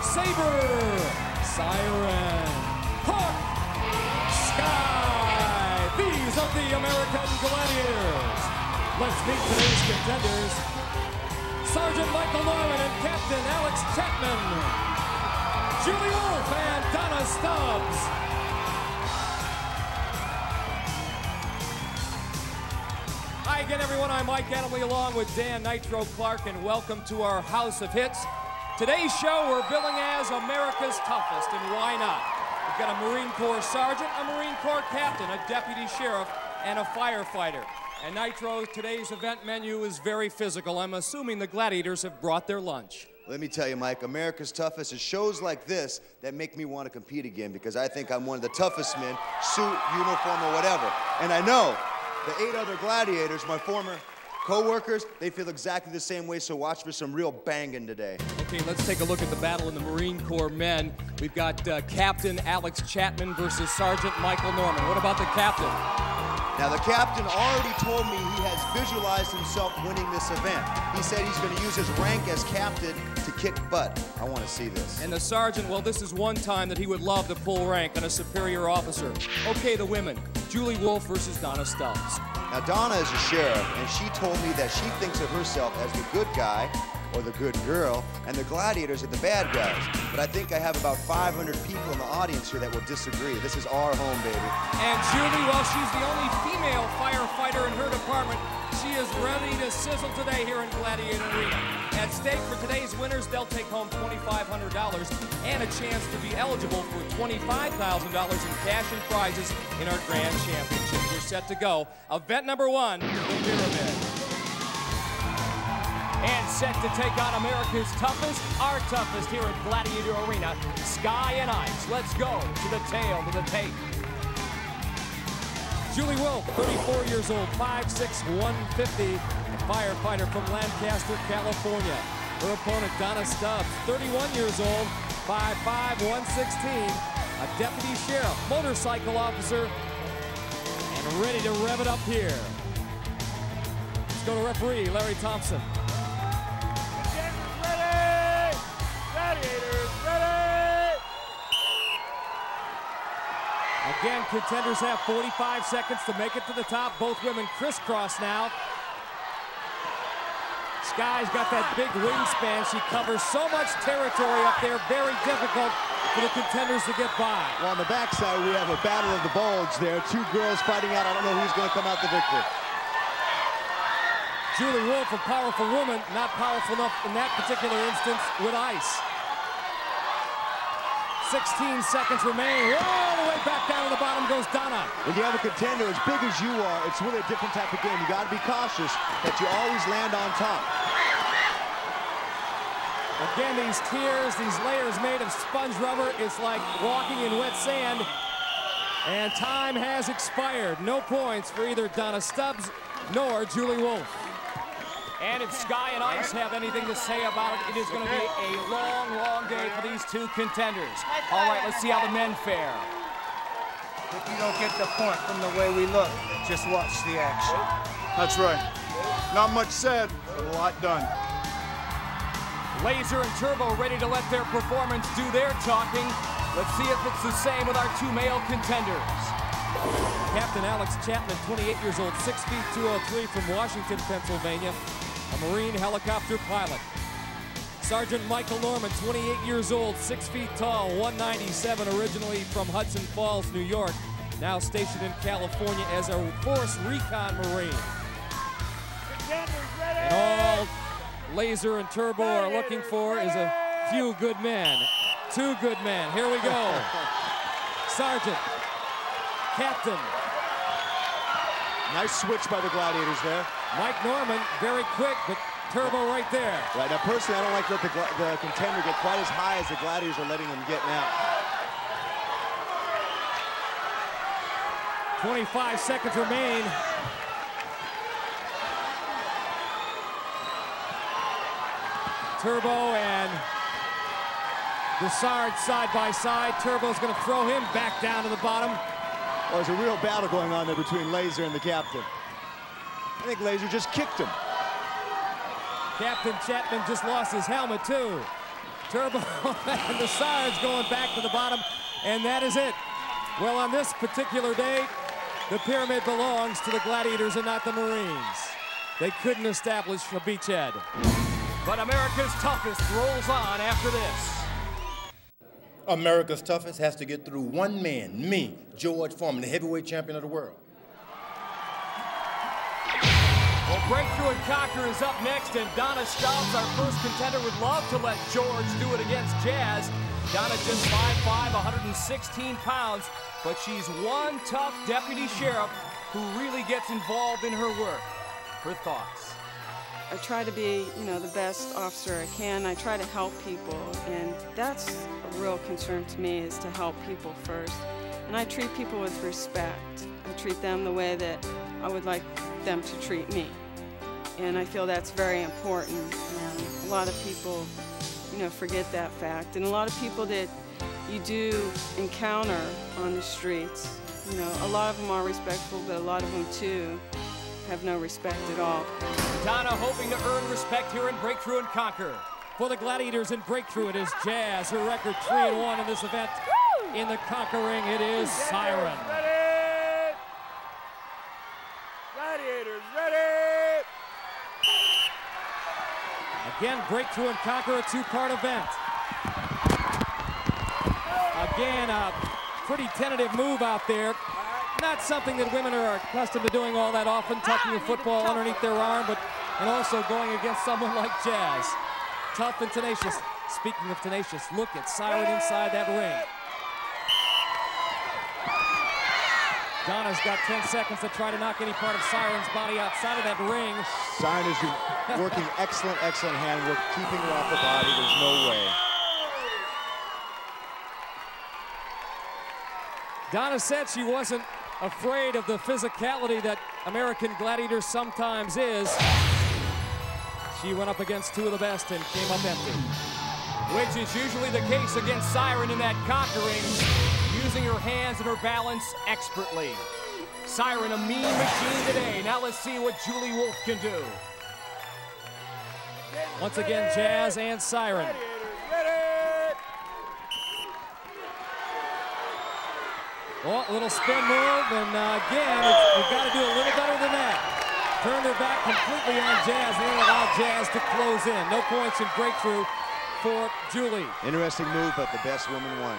Saber, Siren, Hook, Sky. These are the American Gladiators. Let's meet today's contenders. Sergeant Michael Norman and Captain Alex Chapman. Julie Wolfe and Donna Stubbs. Hi again, everyone. I'm Mike Adamle along with Dan Nitro Clark, and welcome to our House of Hits. Today's show we're billing as America's Toughest, and why not? We've got a Marine Corps sergeant, a Marine Corps captain, a deputy sheriff, and a firefighter. And Nitro, today's event menu is very physical. I'm assuming the Gladiators have brought their lunch. Let me tell you, Mike, America's Toughest is shows like this that make me want to compete again, because I think I'm one of the toughest men, suit, uniform, or whatever. And I know the 8 other Gladiators, my former co-workers, they feel exactly the same way, so watch for some real banging today. Okay, let's take a look at the battle in the Marine Corps men. We've got Captain Alex Chapman versus Sergeant Michael Norman. What about the captain? Now, the captain already told me he has visualized himself winning this event. He said he's going to use his rank as captain to kick butt. I want to see this. And the sergeant, well, this is one time that he would love to pull rank on a superior officer. Okay, the women. Julie Wolfe versus Donna Stubbs. Now, Donna is a sheriff, and she told me that she thinks of herself as the good guy or the good girl, and the Gladiators are the bad guys. But I think I have about 500 people in the audience here that will disagree. This is our home, baby. And Julie, well, she's the only female firefighter in her department. She is ready to sizzle today here in Gladiator Arena. At stake for today's winners, they'll take home $2,500 and a chance to be eligible for $25,000 in cash and prizes in our Grand Championship. We're set to go. Event number 1, the Pyramid. And set to take on America's toughest, our toughest here at Gladiator Arena, Sky and Ice. Let's go to the tail of the tape. Julie Wolfe, 34 years old, 5'6", 150, a firefighter from Lancaster, California. Her opponent, Donna Stubbs, 31 years old, 5'5", 116, a deputy sheriff, motorcycle officer, and ready to rev it up here. Let's go to referee, Larry Thompson. Again, contenders have 45 seconds to make it to the top. Both women crisscross now. Sky's got that big wingspan. She covers so much territory up there. Very difficult for the contenders to get by. Well, on the backside, we have a battle of the bulge there. 2 girls fighting out. I don't know who's going to come out the victor. Julie Wolfe, a powerful woman, not powerful enough in that particular instance with ice. 16 seconds remain. All the way back down to the bottom goes Donna. When you have a contender as big as you are, it's really a different type of game. You got to be cautious that you always land on top. Again, these tiers, these layers made of sponge rubber, it's like walking in wet sand. And time has expired. No points for either Donna Stubbs nor Julie Wolfe. And if Sky and Ice have anything to say about it, it is going to be a long, long day for these 2 contenders. All right, let's see how the men fare. If you don't get the point from the way we look, just watch the action. That's right. Not much said, but a lot done. Laser and Turbo ready to let their performance do their talking. Let's see if it's the same with our 2 male contenders. Captain Alex Chapman, 28 years old, 6 feet 203 from Washington, Pennsylvania, a Marine helicopter pilot. Sergeant Michael Norman, 28 years old, 6 feet tall, 197, originally from Hudson Falls, New York, now stationed in California as a Force Recon Marine. And all Laser and Turbo are looking for is a few good men. 2 good men. Here we go. Sergeant, Captain. Nice switch by the Gladiators there. Mike Norman, very quick, but Turbo right there. Right, now personally, I don't like to let the contender get quite as high as the Gladiators are letting him get now. 25 seconds remain. Turbo and Broussard side by side. Turbo's going to throw him back down to the bottom. Well, there's a real battle going on there between Laser and the captain. I think Laser just kicked him. Captain Chapman just lost his helmet, too. Turbo, and the siren's going back to the bottom, and that is it. Well, on this particular day, the pyramid belongs to the Gladiators and not the Marines. They couldn't establish a beachhead. But America's Toughest rolls on after this. America's Toughest has to get through one man, me, George Foreman, the heavyweight champion of the world. Well, Breakthrough and Conquer is up next, and Donna Stouts, our first contender, would love to let George do it against Jazz. Donna just 5'5", 116 pounds, but she's one tough deputy sheriff who really gets involved in her work. Her thoughts. I try to be, the best officer I can. I try to help people, and that's a real concern to me, is to help people first. And I treat people with respect. I treat them the way that I would like them to treat me. And I feel that's very important. And a lot of people, forget that fact. And a lot of people that you do encounter on the streets, a lot of them are respectful, but a lot of them, too, have no respect at all. Donna hoping to earn respect here in Breakthrough and Conquer. For the Gladiators in Breakthrough, it is Jazz, her record 3-1 in this event. In the Conquer ring, it is Siren. Ready! Gladiators, ready! Again, Breakthrough and Conquer, a two-part event. Again, a pretty tentative move out there. Not something that women are accustomed to doing all that often, tucking a football underneath their arm, and also going against someone like Jazz. Tough and tenacious. Speaking of tenacious, look at Siren inside that ring. Donna's got 10 seconds to try to knock any part of Siren's body outside of that ring. Siren is working excellent handwork, keeping her off the body. There's no way. Donna said she wasn't afraid of the physicality that American Gladiators sometimes is. She went up against two of the best and came up empty. Which is usually the case against Siren in that Conquering, using her hands and her balance expertly. Siren, a mean machine today. Now let's see what Julie Wolfe can do. Once again, Jazz and Siren. Oh, a little spin move, and again, we've got to do a little better than that. Turned her back completely on Jazz, and then allowed Jazz to close in. No points in Breakthrough for Julie. Interesting move, but the best woman won.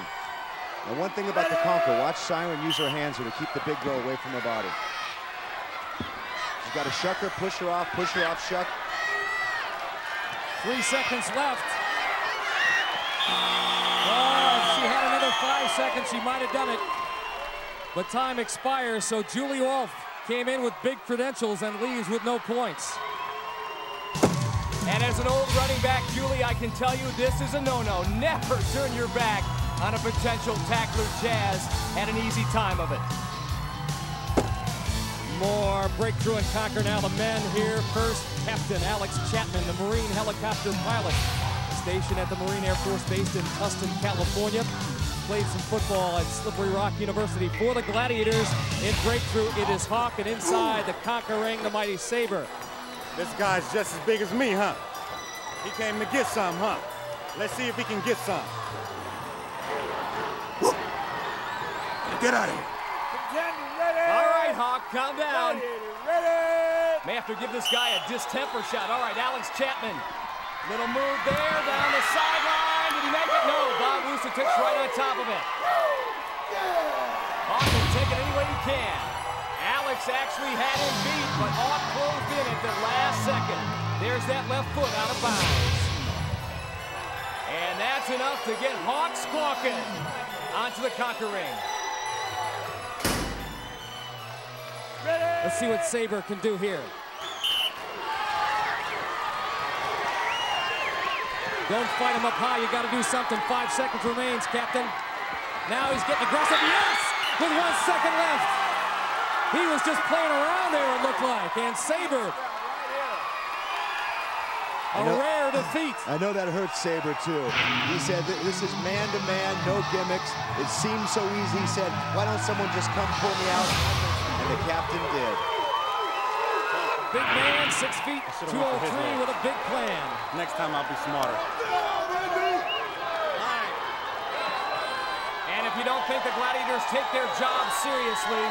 And one thing about the Conquer, watch Siren use her hands here to keep the big girl away from her body. She's got to shuck her, push her off, shuck. 3 seconds left. Oh, if she had another 5 seconds, she might have done it. But time expires, so Julie Wolfe came in with big credentials and leaves with no points. And as an old running back, Julie, I can tell you this is a no-no. Never turn your back on a potential tackler. Jazz had an easy time of it. More Breakthrough and Conquer now. The men here first. Captain Alex Chapman, the Marine helicopter pilot, stationed at the Marine Air Force Base in Tustin, California. Played some football at Slippery Rock University. For the Gladiators in Breakthrough, it is Hawk, and inside the Conquer ring, the mighty Saber. This guy's just as big as me, huh? He came to get some, huh? Let's see if he can get some. Get out of here. All right, Hawk, calm down. Ready? May have to give this guy a distemper shot. All right, Alex Chapman. Little move there, down the sideline. Did he make it? No, Bob Vucetich right on top of it. Hawk will take it any way he can. Alex actually had him beat, but Hawk closed in at the last second. There's that left foot out of bounds. And that's enough to get Hawk squawking onto the Conquer ring. Let's see what Saber can do here. Don't fight him up high. You got to do something. 5 seconds remains, Captain. Now he's getting aggressive. Yes! With 1 second left. He was just playing around there, it looked like. And Saber, a rare defeat. I know that hurts Saber, too. He said this is man-to-man, no gimmicks. It seems so easy. He said, why don't someone just come pull me out? And the captain did. Big man, 6 feet, 203 with a big plan. Next time I'll be smarter. you don't think the Gladiators take their job seriously,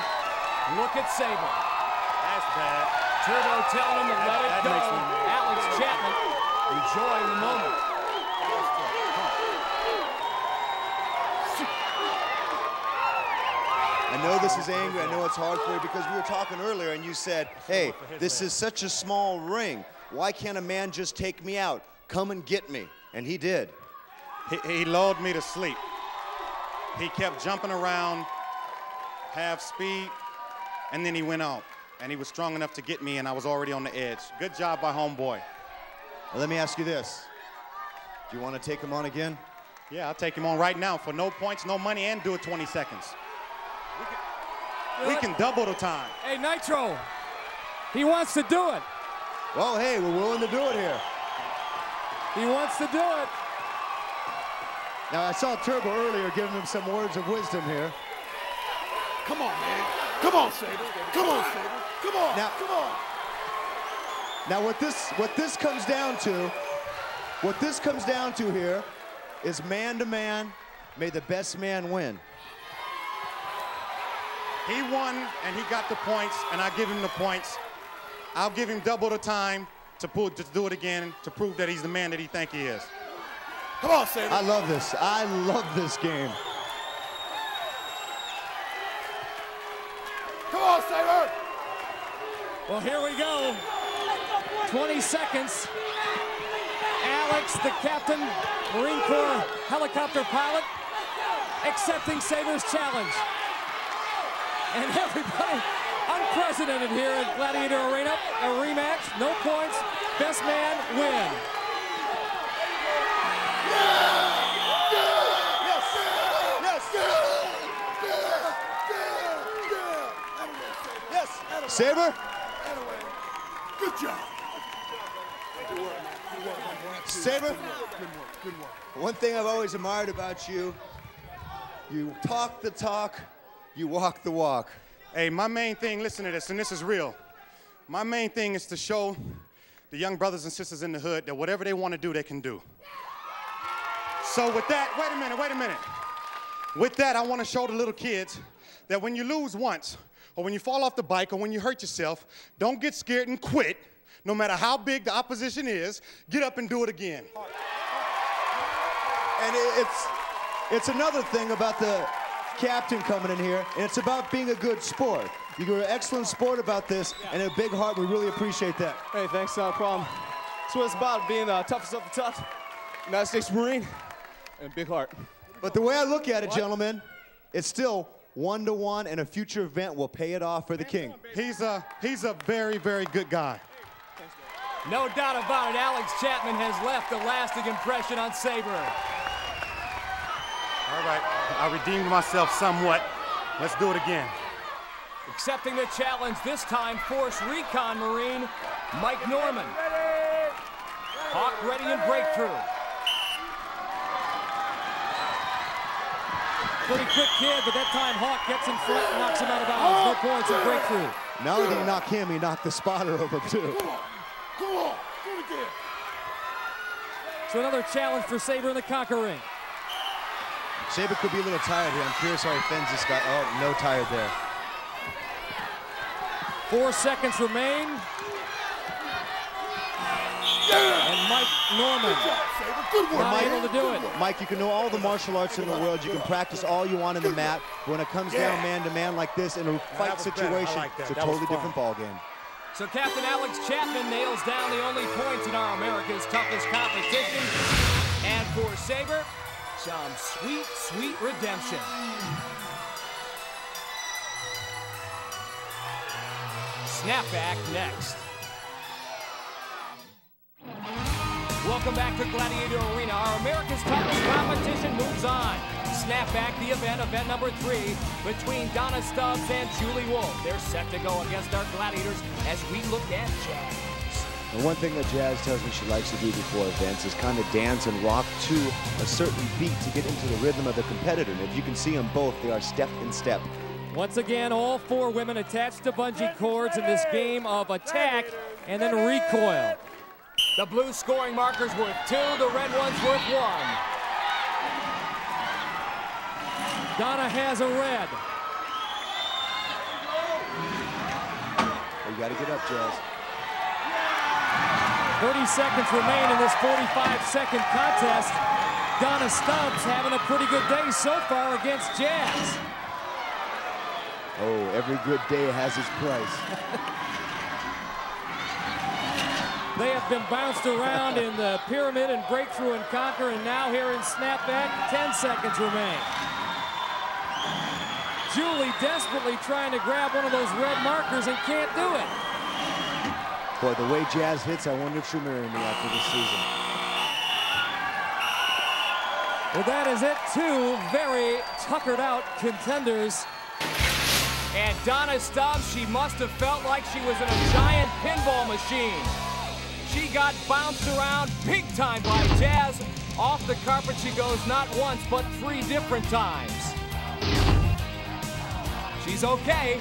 look at Sabre. That's bad. Turbo telling him to let it go. makes me mad. Alex Chapman enjoying the moment. I know this is angry. I know it's hard for you because we were talking earlier and you said, hey, this is such a small ring. Why can't a man just take me out? Come and get me. And he did. He lulled me to sleep. He kept jumping around, half speed, and then he went out. And he was strong enough to get me, and I was already on the edge. Good job by homeboy. Well, let me ask you this. Do you want to take him on again? Yeah, I'll take him on right now for no points, no money, and do it 20 seconds. We can double the time. Hey, Nitro, he wants to do it. Well, hey, we're willing to do it here. He wants to do it. Now, I saw Turbo earlier giving him some words of wisdom here. Come on, man. Come on, Sabre. Come on, Sabre. Come on. Now, come on. Now, what this comes down to here is man-to-man, may the best man win. He won, and he got the points, and I give him the points. I'll give him double the time to do it again, to prove that he's the man that he think he is. Come on, Sabre. I love this. I love this game. Come on, Sabre. Well, here we go. 20 seconds. Alex, the captain, Marine Corps helicopter pilot, accepting Sabre's challenge. And everybody, unprecedented here at Gladiator Arena, a rematch, no points, best man win. Yes. Sabre? Good job. Sabre? Good work. One thing I've always admired about you, you talk the talk, you walk the walk. Hey, my main thing, listen to this, and this is real. My main thing is to show the young brothers and sisters in the hood that whatever they want to do, they can do. So with that, wait a minute. With that, I want to show the little kids that when you lose once, or when you fall off the bike, or when you hurt yourself, don't get scared and quit. No matter how big the opposition is, get up and do it again. And it's another thing about the captain coming in here, and it's about being a good sport. You're an excellent sport about this, and a big heart. We really appreciate that. Hey, thanks, no problem. That's what it's about, being toughest of the tough, United States Marine, and big heart. But the way I look at it, gentlemen, it's still 1-1, and a future event will pay it off for the king. He's a very, very good guy. No doubt about it, Alex Chapman has left a lasting impression on Sabre. All right, I redeemed myself somewhat. Let's do it again. Accepting the challenge, this time Force Recon Marine, Mike Norman. Hawk ready and breakthrough. Pretty quick kid, but that time Hawk gets in front and knocks him out of bounds. No points in breakthrough. Not only did he knock him, he knocked the spotter over too. Come on, do it again. So another challenge for Sabre in the Conquer ring. Sabre could be a little tired here. I'm curious how he fends this guy. Oh, no tired there. 4 seconds remain. And Mike Norman not able to do it. Mike, you can know all the martial arts in the world. You can practice all you want in the mat. But when it comes down man-to-man like this in a fight situation, it's a totally different ballgame. So Captain Alex Chapman nails down the only points in our America's Toughest competition. And for Sabre, some sweet, sweet redemption. Snapback next. Welcome back to Gladiator Arena. Our America's Toughest competition moves on. Snapback, the event number 3, between Donna Stubbs and Julie Wolfe. They're set to go against our Gladiators as we look at Jazz. And one thing that Jazz tells me she likes to do before events is kind of dance and rock to a certain beat to get into the rhythm of the competitor. And if you can see them both, they are step in step. Once again, all 4 women attached to bungee cords in this game of attack and then recoil. The blue scoring marker's worth 2, the red one's worth 1. Donna has a red. You got to get up, Jazz. 30 seconds remain in this 45-second contest. Donna Stubbs having a pretty good day so far against Jazz. Oh, every good day has its price. They have been bounced around in the pyramid and breakthrough and conquer, and now here in snapback, 10 seconds remain. Julie desperately trying to grab one of those red markers and can't do it. Boy, the way Jazz hits, I wonder if she'll marry me after this season. Well, that is it. Two very tuckered out contenders. And Donna Stubbs, she must have felt like she was in a giant pinball machine. She got bounced around big time by Jazz. Off the carpet she goes not once, but 3 different times. She's okay,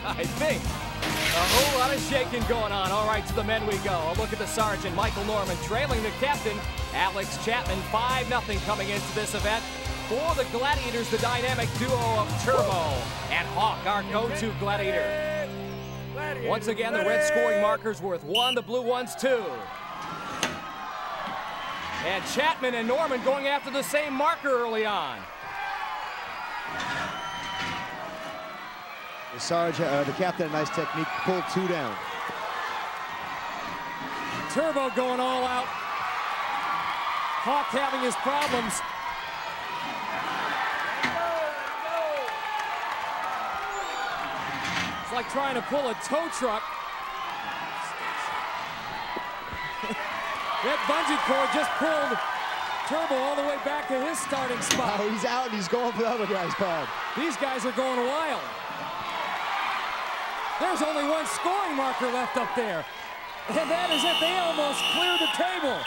I think. A whole lot of shaking going on. All right, to the men we go. A look at the sergeant, Michael Norman, trailing the captain, Alex Chapman, 5-0 coming into this event. For the Gladiators, the dynamic duo of Turbo and Hawk, our go-to Gladiator. Once again, the red scoring markers worth 1, the blue ones 2. And Chapman and Norman going after the same marker early on. The Sarge, the captain, a nice technique, pulled 2 down. Turbo going all out. Hawk having his problems. It's like trying to pull a tow truck. That bungee cord just pulled Turbo all the way back to his starting spot. Oh, he's out and he's going for the other guy's pod. These guys are going wild. There's only 1 scoring marker left up there. And that is it. They almost cleared the table.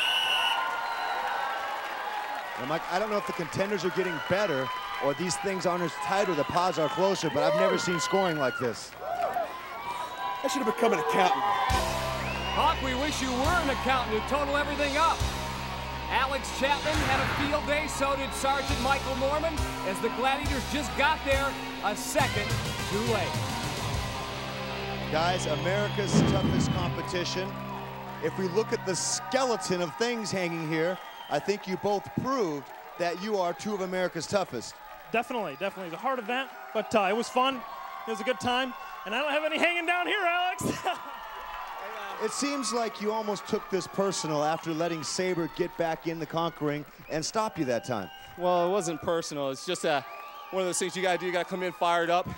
And Mike, I don't know if the contenders are getting better or these things aren't as tight or the pods are closer, but I've never seen scoring like this. I should have become an accountant. Hawk, we wish you were an accountant who'd total everything up. Alex Chapman had a field day, so did Sergeant Michael Norman, as the Gladiators just got there a second too late. Guys, America's toughest competition. If we look at the skeleton of things hanging here, I think you both proved that you are 2 of America's toughest. Definitely, definitely the heart of that. But it was fun. It was a good time. And I don't have any hanging down here, Alex. It seems like you almost took this personal after letting Sabre get back in the conquering and stop you that time. Well, it wasn't personal. It's just one of those things you got to do. You got to come in fired up.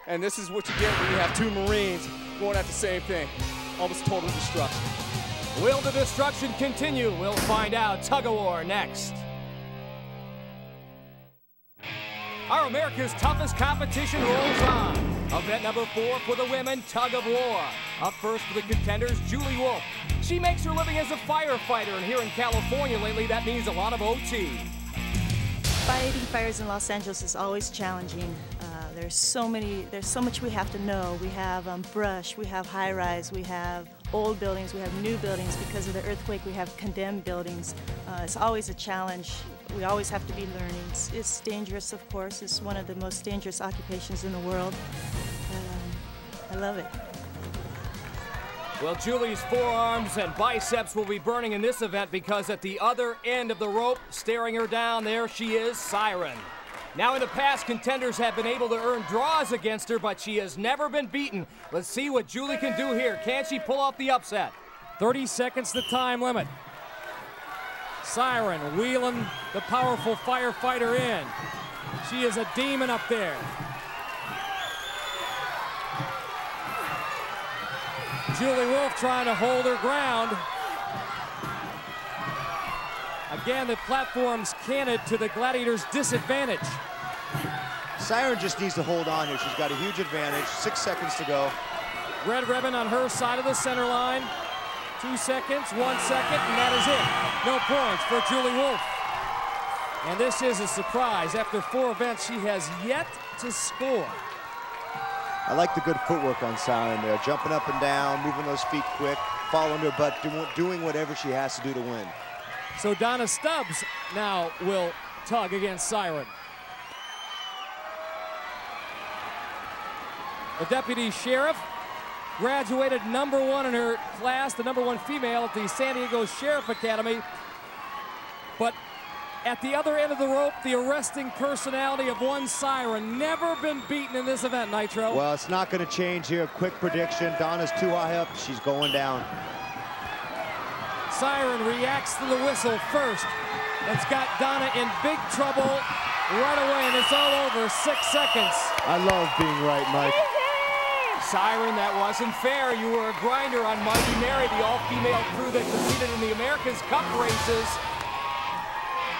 And this is what you get when you have 2 Marines going at the same thing. Almost total destruction. Will the destruction continue? We'll find out. Tug-of-war next. Our America's toughest competition rolls on. Event number 4 for the women, tug-of-war. Up first for the contenders, Julie Wolfe. She makes her living as a firefighter, and here in California lately, that means a lot of OT. Fighting fires in Los Angeles is always challenging. There's so much we have to know. We have brush, we have high-rise, we have old buildings, we have new buildings. Because of the earthquake, we have condemned buildings. It's always a challenge. We always have to be learning. It's dangerous, of course. It's one of the most dangerous occupations in the world. I love it. Well, Julie's forearms and biceps will be burning in this event because at the other end of the rope, staring her down, there she is, Siren. Now, in the past, contenders have been able to earn draws against her, but she has never been beaten. Let's see what Julie can do here. Can she pull off the upset? 30 seconds the time limit. Siren wheeling the powerful firefighter in. She is a demon up there. Julie Wolfe trying to hold her ground. Again, the platform's canted to the Gladiators' disadvantage. Siren just needs to hold on here. She's got a huge advantage. 6 seconds to go. Red ribbon on her side of the center line. 2 seconds, 1 second, and that is it. No points for Julie Wolfe. And this is a surprise. After 4 events, she has yet to score. I like the good footwork on Siren there. Jumping up and down, moving those feet quick, following her butt, doing whatever she has to do to win. So Donna Stubbs now will tug against Siren. The deputy sheriff graduated #1 in her class, the #1 female at the San Diego Sheriff Academy. But at the other end of the rope, the arresting personality of one Siren. Never been beaten in this event, Nitro. Well, it's not going to change here. Quick prediction. Donna's too high up. She's going down. Siren reacts to the whistle first. That's got Donna in big trouble right away, and it's all over. 6 seconds. I love being right, Mike. Siren, that wasn't fair. You were a grinder on Mighty Mary, the all-female crew that competed in the America's Cup races.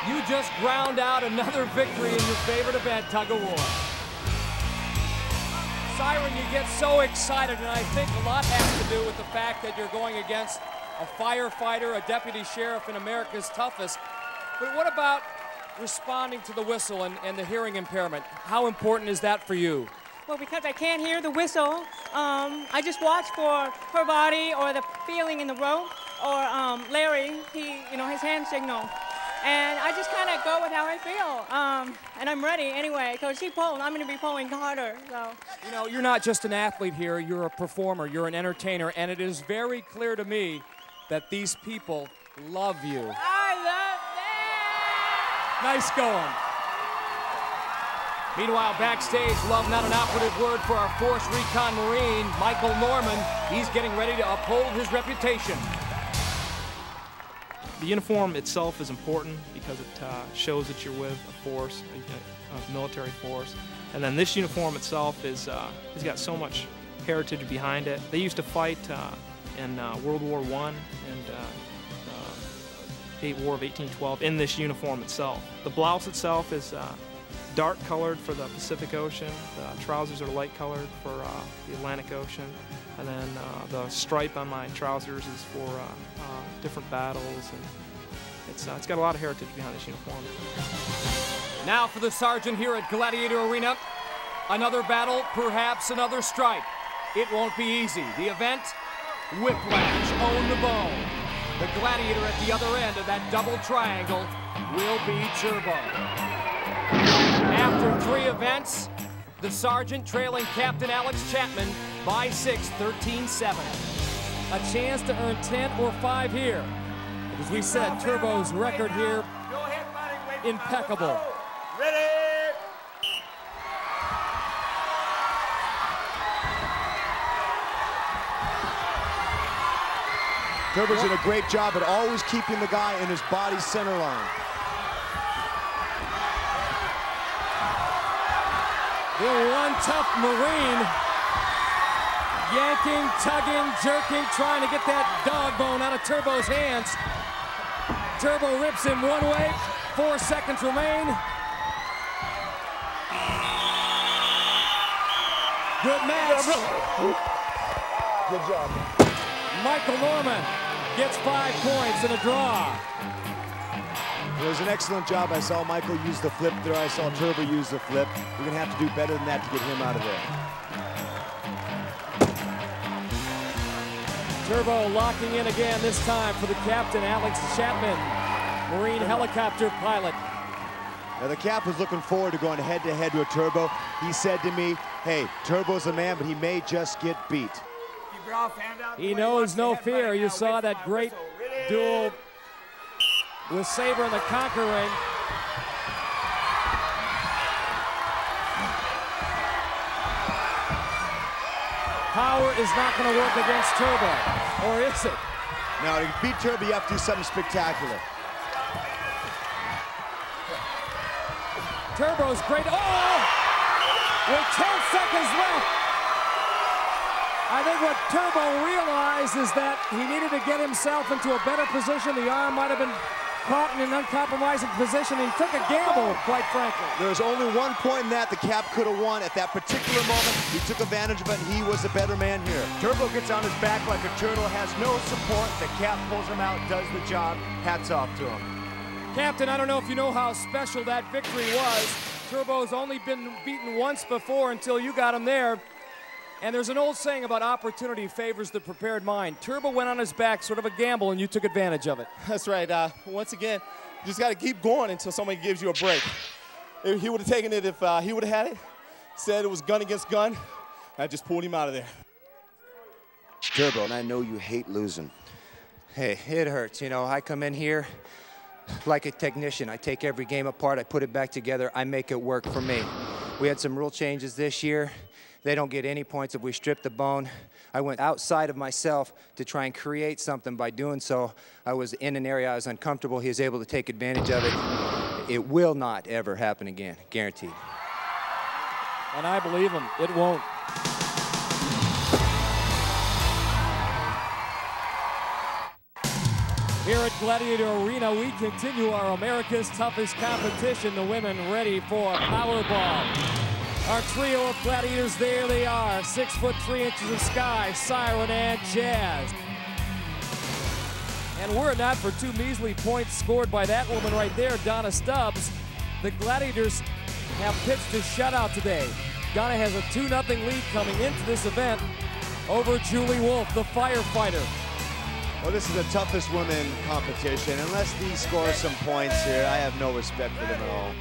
You just ground out another victory in your favorite event, tug of war. Siren, you get so excited, and I think a lot has to do with the fact that you're going against a firefighter, a deputy sheriff in America's Toughest. But what about responding to the whistle and the hearing impairment? How important is that for you? Well, because I can't hear the whistle, I just watch for her body or the feeling in the rope or Larry, his hand signal. And I just kind of go with how I feel. And I'm ready anyway, because she pulled, I'm going to be pulling harder. So. You know, you're not just an athlete here, you're a performer, you're an entertainer, and it is very clear to me that these people love you. I love them! Nice going. Meanwhile, backstage, love not an operative word for our Force Recon Marine, Michael Norman. He's getting ready to uphold his reputation. The uniform itself is important because it shows that you're with a force, a military force. And then this uniform itself has got so much heritage behind it. They used to fight in World War I and War of 1812 in this uniform itself. The blouse itself is dark colored for the Pacific Ocean. The trousers are light colored for the Atlantic Ocean. And then the stripe on my trousers is for different battles. And it's got a lot of heritage behind this uniform. Now for the sergeant here at Gladiator Arena. Another battle, perhaps another stripe. It won't be easy. The event, Whiplash, Own the Bone. The Gladiator at the other end of that double triangle will be Turbo. After 3 events, the sergeant trailing Captain Alex Chapman by 6, 13-7. A chance to earn 10 or 5 here. As we said, Turbo's record here, impeccable. Ready? Turbo's did a great job at always keeping the guy in his body center line. The one tough Marine, yanking, tugging, jerking, trying to get that dog bone out of Turbo's hands. Turbo rips him one way, 4 seconds remain. Good match. Good job. Michael Norman gets 5 points in a draw. It was an excellent job. I saw Michael use the flip there. I saw Turbo use the flip. We're going to have to do better than that to get him out of there. Turbo locking in again, this time for the captain, Alex Chapman, Marine helicopter pilot. Now, the Cap was looking forward to going head-to-head with Turbo. He said to me, hey, Turbo's a man, but he may just get beat. He knows no fear. You saw that great duel with Sabre and the Conquering. Power is not going to work against Turbo, or is it? Now, to beat Turbo, you have to do something spectacular. Turbo's great. Oh! With 10 seconds left. I think what Turbo realized is that he needed to get himself into a better position. The arm might have been caught in an uncompromising position. He took a gamble, quite frankly. There was only one point in that the Cap could have won. At that particular moment, he took advantage of it, and he was the better man here. Turbo gets on his back like a turtle, has no support. The Cap pulls him out, does the job. Hats off to him. Captain, I don't know if you know how special that victory was. Turbo's only been beaten once before until you got him there. And there's an old saying about opportunity favors the prepared mind. Turbo went on his back, sort of a gamble, and you took advantage of it. That's right. Once again, you just got to keep going until somebody gives you a break. He would have taken it if he would have had it, said it was gun against gun. I just pulled him out of there. Turbo, and I know you hate losing. Hey, it hurts. You know, I come in here like a technician. I take every game apart, I put it back together, I make it work for me. We had some rule changes this year. They don't get any points if we strip the bone. I went outside of myself to try and create something. By doing so, I was in an area I was uncomfortable. He was able to take advantage of it. It will not ever happen again, guaranteed. And I believe him, it won't. Here at Gladiator Arena, we continue our America's Toughest competition. The women ready for Powerball. Our trio of gladiators, there they are. 6'3" of Sky, Siren, and Jazz. And were it not for 2 measly points scored by that woman right there, Donna Stubbs, the Gladiators have pitched a shutout today. Donna has a 2-0 lead coming into this event over Julie Wolf, the firefighter. Well, this is the toughest women competition. Unless these score some points here, I have no respect for them at all.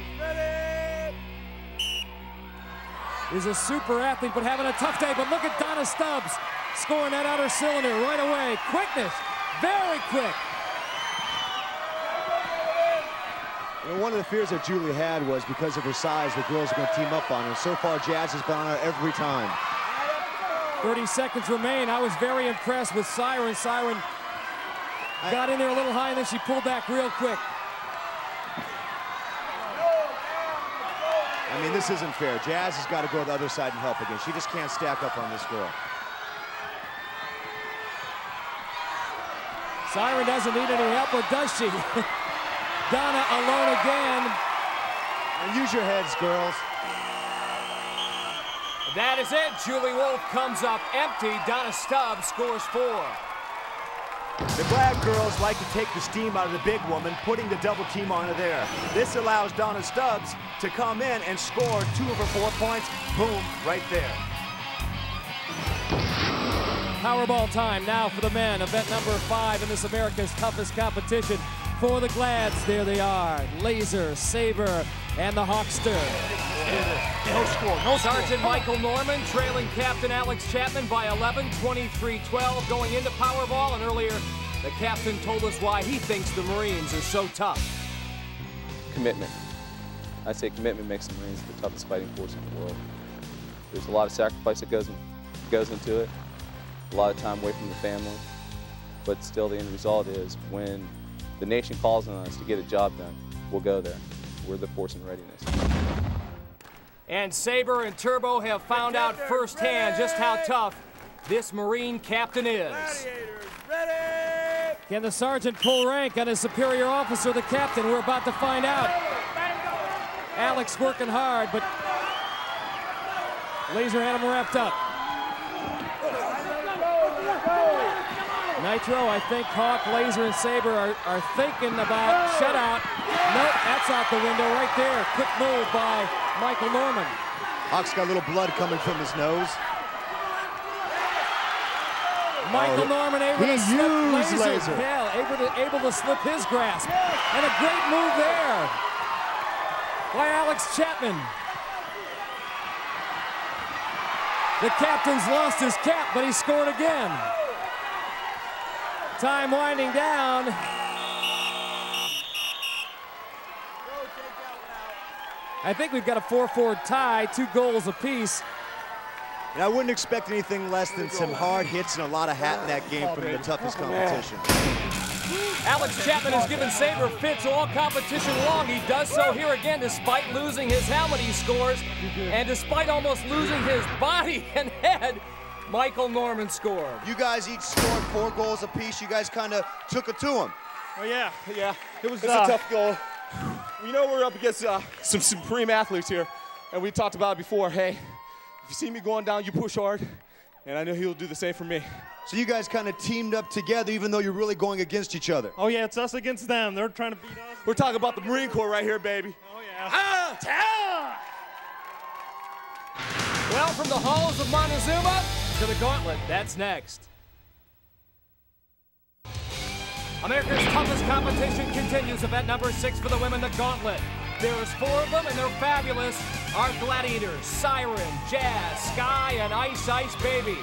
Is a super athlete, but having a tough day. But look at Donna Stubbs scoring that outer cylinder right away. Quickness, very quick. You know, one of the fears that Julie had was because of her size, the girls are going to team up on her. So far, Jazz has been on her every time. 30 seconds remain. I was very impressed with Siren. Siren got in there a little high, and then she pulled back real quick. I mean, this isn't fair. Jazz has got to go to the other side and help again. She just can't stack up on this girl. Siren doesn't need any help, or does she? Donna alone again. And use your heads, girls. That is it. Julie Wolf comes up empty. Donna Stubbs scores 4. The Glad girls like to take the steam out of the big woman, putting the double team on her there. This allows Donna Stubbs to come in and score 2 of her 4 points. Boom, right there. Powerball time now for the men. Event number 5 in this America's Toughest competition. For the Glads, there they are. Laser, Saber, and the Hawkster. No score, no Sergeant score. Michael Norman trailing Captain Alex Chapman by 11, 23-12 going into Powerball. And earlier, the captain told us why he thinks the Marines are so tough. Commitment. I say commitment makes the Marines the toughest fighting force in the world. There's a lot of sacrifice that goes into it, a lot of time away from the family, but still the end result is when the nation calls on us to get a job done, we'll go there. We're the force in readiness. And Saber and Turbo have found out firsthand just how tough this Marine captain is. Can the sergeant pull rank on his superior officer, the captain? We're about to find out. Alex working hard, but Laser had him wrapped up. Nitro, I think Hawk, Laser, and Saber are thinking about shutout. Nope, that's out the window right there. Quick move by Michael Norman. Hawk's got a little blood coming from his nose. Michael Norman able to slip Laser. Yeah, able to slip his grasp. And a great move there by Alex Chapman. The captain's lost his cap, but he scored again. Time winding down. I think we've got a 4-4 tie, 2 goals apiece. And I wouldn't expect anything less than some hard hits and a lot of hat in that game from the toughest competition. Alex Chapman has given Saber fits all competition long. He does so here again despite losing his helmet he scores. And despite almost losing his body and head, Michael Norman scored. You guys each scored 4 goals apiece. You guys kind of took it to him. Oh, yeah. It was a tough goal. We know we're up against some supreme athletes here, and we talked about it before. Hey, if you see me going down, you push hard, and I know he'll do the same for me. So you guys kind of teamed up together, even though you're really going against each other. Oh, yeah, it's us against them. They're trying to beat us. We're talking about the Marine Corps right here, baby. Oh, yeah. Well, from the halls of Montezuma to the gauntlet, that's next. America's Toughest competition continues. Event number 6 for the women, the gauntlet. There's 4 of them, and they're fabulous. Our gladiators, Siren, Jazz, Sky, and Ice Ice Baby.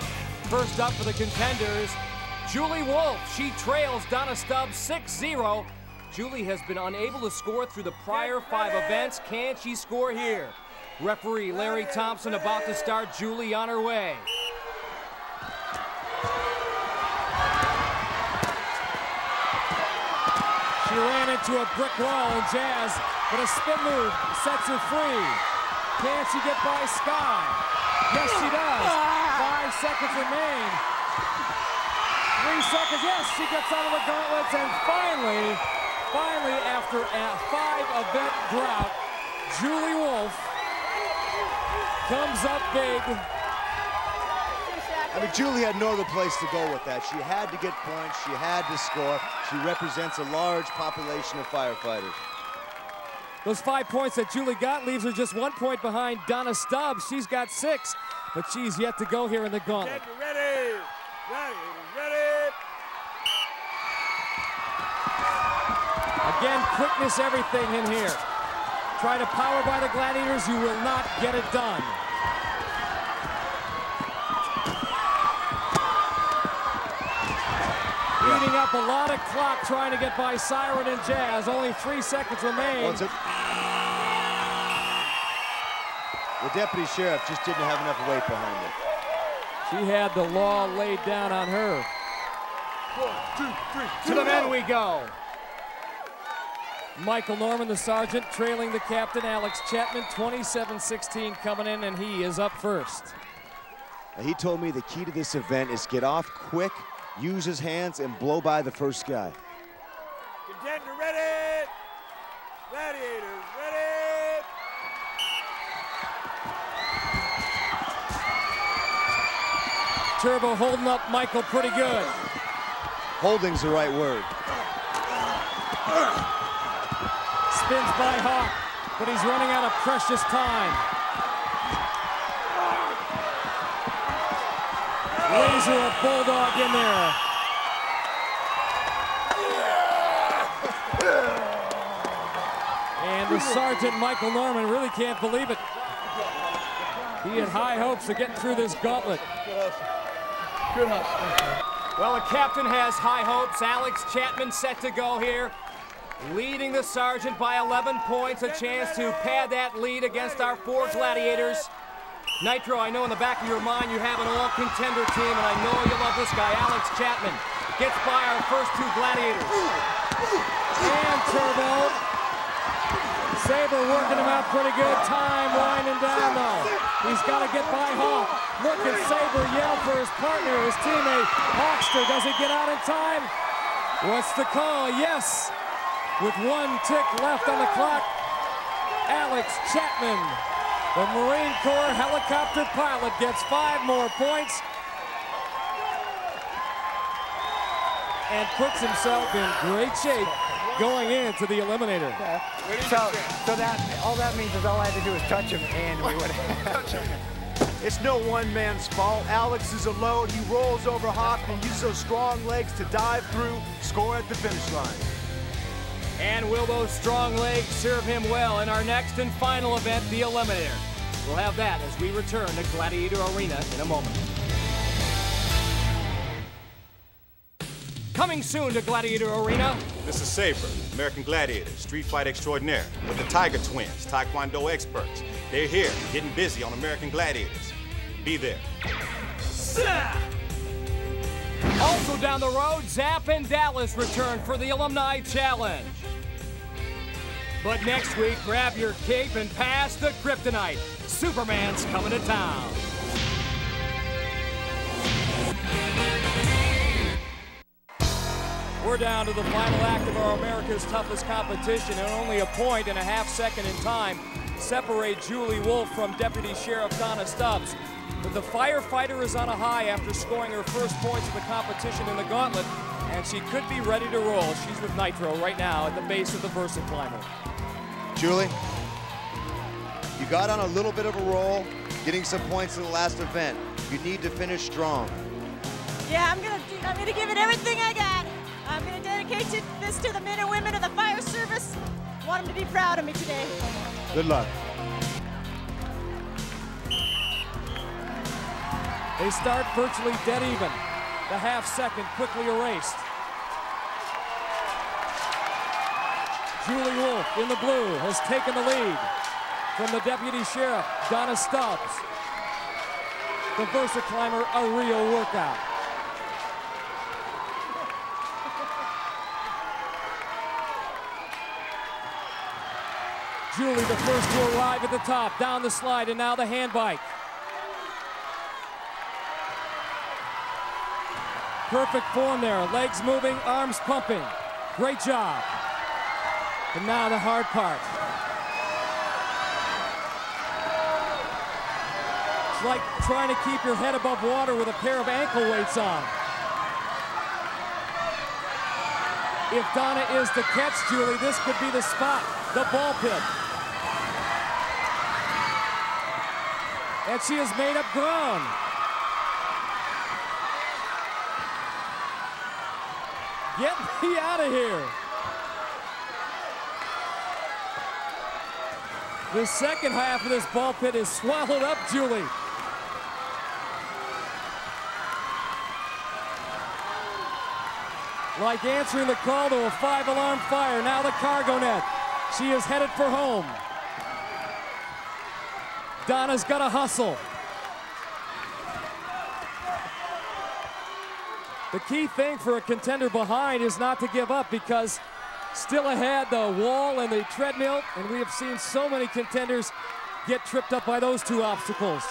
First up for the contenders, Julie Wolfe. She trails Donna Stubbs 6-0. Julie has been unable to score through the prior 5 events. Can she score here? Referee Larry Thompson about to start Julie on her way. She ran into a brick wall, and Jazz, but a spin move sets her free. Can she get by Sky? Yes, she does. 5 seconds remain. 3 seconds, yes, she gets out of the gauntlets, and finally, after a 5-event drought, Julie Wolfe comes up big. I mean, Julie had no other place to go with that. She had to get points. She had to score. She represents a large population of firefighters. Those 5 points that Julie got leaves her just 1 point behind Donna Stubbs. She's got 6, but she's yet to go here in the gauntlet. Get ready. Ready. Again, quickness, everything in here. Try to power by the gladiators, you will not get it done. Eating up a lot of clock trying to get by Siren and Jazz. Only 3 seconds remain. The deputy sheriff just didn't have enough weight behind it. She had the law laid down on her. 1, 2, 3. To the men we go. Michael Norman, the sergeant, trailing the captain, Alex Chapman, 27-16 coming in, and he is up first. He told me the key to this event is get off quick, use his hands, and blow by the first guy. Contender ready. Gladiators ready. Turbo holding up Michael pretty good. Holding's the right word. Spins by Hawk, but he's running out of precious time. Laser a bulldog in there. And the sergeant, Michael Norman, really can't believe it. He had high hopes of getting through this gauntlet. Good hustle. Well, the captain has high hopes. Alex Chapman set to go here, leading the sergeant by 11 points, a chance to pad that lead against our 4 gladiators. Nitro, I know in the back of your mind you have an all-contender team, and I know you love this guy, Alex Chapman. Gets by our first 2 gladiators. And Turbo. Sabre working him out pretty good. Time winding down, though. He's got to get by Hawk. Look at Sabre yell for his partner, his teammate, Hawkster. Does he get out in time? What's the call? Yes. With 1 tick left on the clock, Alex Chapman, the Marine Corps helicopter pilot, gets 5 more points and puts himself in great shape going into the eliminator. So that all that means is all I had to do is touch him, and we would have. It's no one man's fault. Alex is alone. He rolls over Hawk and uses those strong legs to dive through, score at the finish line. And will those strong legs serve him well in our next and final event, the Eliminator? We'll have that as we return to Gladiator Arena in a moment. Coming soon to Gladiator Arena. This is Sabre, American Gladiator, street fight extraordinaire, with the Tiger Twins, Taekwondo experts. They're here, getting busy on American Gladiators. Be there. Also down the road, Zap and Dallas return for the Alumni Challenge. But next week, grab your cape and pass the kryptonite. Superman's coming to town. We're down to the final act of our America's Toughest competition, and only a 1.5 seconds in time separate Julie Wolfe from Deputy Sheriff Donna Stubbs. But the firefighter is on a high after scoring her first points of the competition in the gauntlet, and she could be ready to roll. She's with Nitro right now at the base of the Versa Climber. Julie, you got on a little bit of a roll, getting some points in the last event. You need to finish strong. Yeah, I'm gonna give it everything I got. I'm gonna dedicate this to the men and women of the fire service. Want him to be proud of me today. Good luck. They start virtually dead even. The half second quickly erased. Julie Wolfe in the blue has taken the lead from the deputy sheriff, Donna Stubbs. The VersaClimber, a real workout. Julie, the first to arrive at the top, down the slide, and now the hand bike. Perfect form there, legs moving, arms pumping. Great job. And now the hard part. It's like trying to keep your head above water with a pair of ankle weights on. If Donna is to catch Julie, this could be the spot, the ball pit. And she has made up ground. Get me out of here. The second half of this ball pit has swallowed up Julie. Like answering the call to a 5-alarm fire, now the cargo net. She is headed for home. Donna's got to hustle. The key thing for a contender behind is not to give up, because still ahead, the wall and the treadmill, and we have seen so many contenders get tripped up by those two obstacles.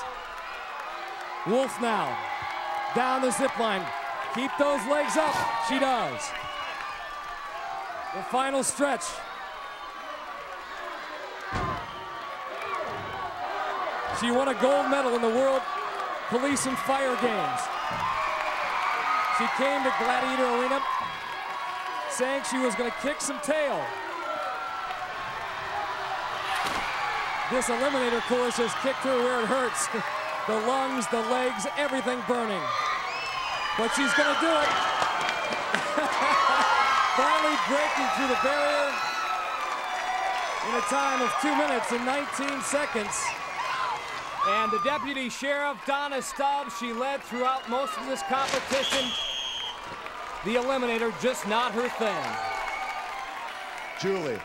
Wolfe now, down the zip line. Keep those legs up. She does. The final stretch. She won a gold medal in the World Police and Fire Games. She came to Gladiator Arena saying she was going to kick some tail. This eliminator course has kicked her where it hurts. The lungs, the legs, everything burning. But she's going to do it. Finally breaking through the barrier in a time of 2 minutes and 19 seconds. And the deputy sheriff, Donna Stubbs, she led throughout most of this competition. The eliminator, just not her thing. Julie,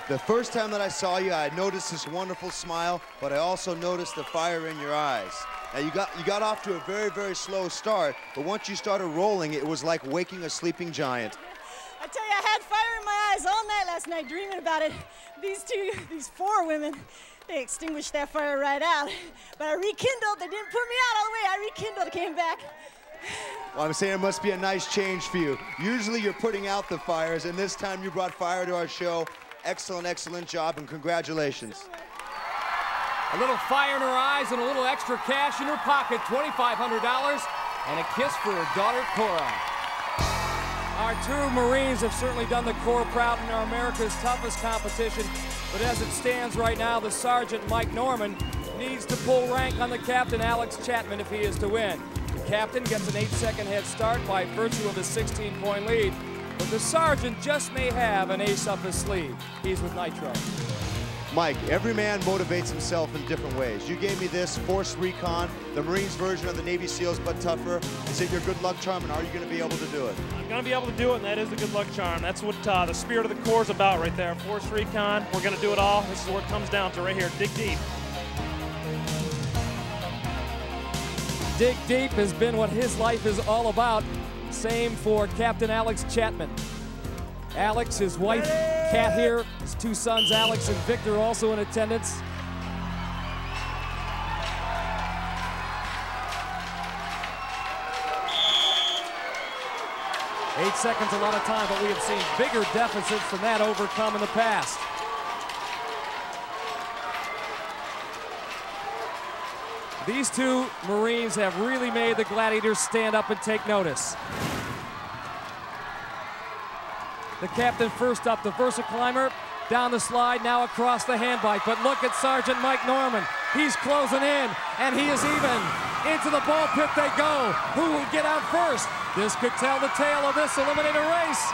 the first time that I saw you, I noticed this wonderful smile, but I also noticed the fire in your eyes. Now you got off to a very, very slow start, but once you started rolling, it was like waking a sleeping giant. I tell you, I had fire in my eyes all night last night dreaming about it. These four women, they extinguished that fire right out. But I rekindled. They didn't put me out all the way. I rekindled, came back. Well, I'm saying it must be a nice change for you. Usually you're putting out the fires, and this time you brought fire to our show. Excellent, excellent job, and congratulations. A little fire in her eyes and a little extra cash in her pocket, $2,500, and a kiss for her daughter, Cora. Our two Marines have certainly done the Corps proud in our America's Toughest competition, but as it stands right now, the Sergeant, Mike Norman, needs to pull rank on the captain, Alex Chapman, if he is to win. The captain gets an 8-second head start by virtue of his 16-point lead, but the Sergeant just may have an ace up his sleeve. He's with Nitro. Mike, every man motivates himself in different ways. You gave me this, Force Recon, the Marines version of the Navy SEALs, but tougher. Is it your good luck charm, and are you going to be able to do it? I'm going to be able to do it, and that is the good luck charm. That's what the spirit of the Corps is about right there. Force Recon, we're going to do it all. This is what it comes down to right here. Dig deep. Dig deep has been what his life is all about. Same for Captain Alex Chapman. Alex, his wife, Kat here, his two sons, Alex and Victor, also in attendance. Eight seconds, a lot of time, but we have seen bigger deficits than that overcome in the past. These two Marines have really made the Gladiators stand up and take notice. The captain first up, the VersaClimber, down the slide, now across the handbike. But look at Sergeant Mike Norman. He's closing in, and he is even. Into the ball pit they go. Who will get out first? This could tell the tale of this eliminator race.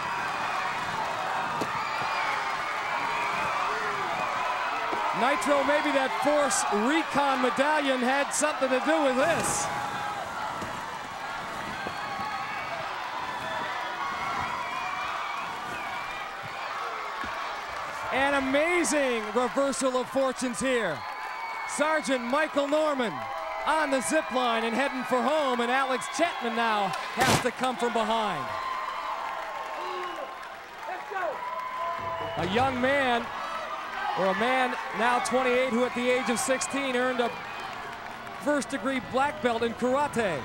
Nitro, maybe that Force Recon medallion had something to do with this. An amazing reversal of fortunes here. Sergeant Michael Norman on the zip line and heading for home, and Alex Chapman now has to come from behind. A young man, or a man now 28, who at the age of 16 earned a first-degree black belt in karate.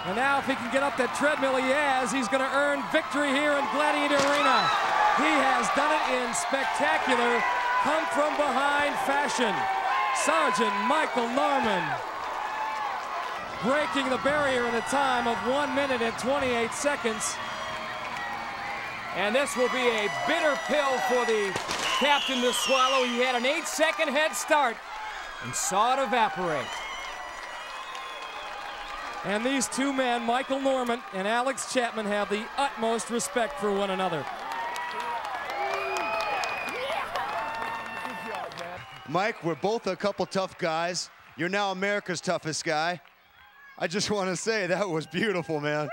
And now if he can get up that treadmill he has, he's going to earn victory here in Gladiator Arena. He has done it in spectacular come-from-behind fashion. Sergeant Michael Norman breaking the barrier in a time of 1 minute and 28 seconds. And this will be a bitter pill for the captain to swallow. He had an 8-second head start and saw it evaporate. And these two men, Michael Norman and Alex Chapman, have the utmost respect for one another. Mike, we're both a couple tough guys. You're now America's toughest guy. I just want to say that was beautiful, man.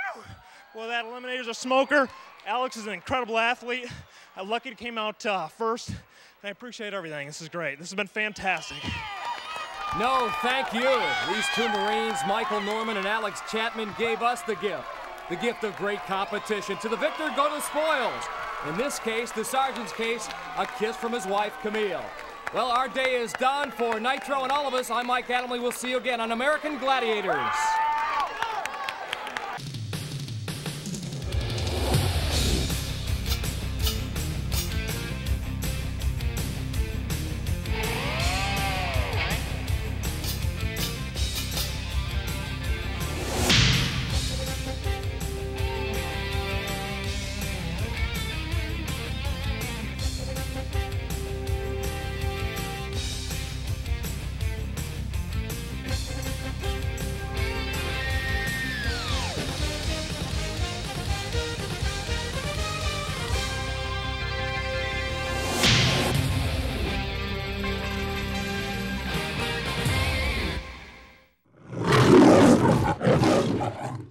Well, that eliminator's a smoker. Alex is an incredible athlete. I'm lucky he came out first. And I appreciate everything. This is great. This has been fantastic. No, thank you. These two Marines, Michael Norman and Alex Chapman, gave us the gift of great competition. To the victor go the spoils. In this case, the sergeant's case, a kiss from his wife, Camille. Well, our day is done. For Nitro and all of us, I'm Mike Adamle. We'll see you again on American Gladiators. Thank you.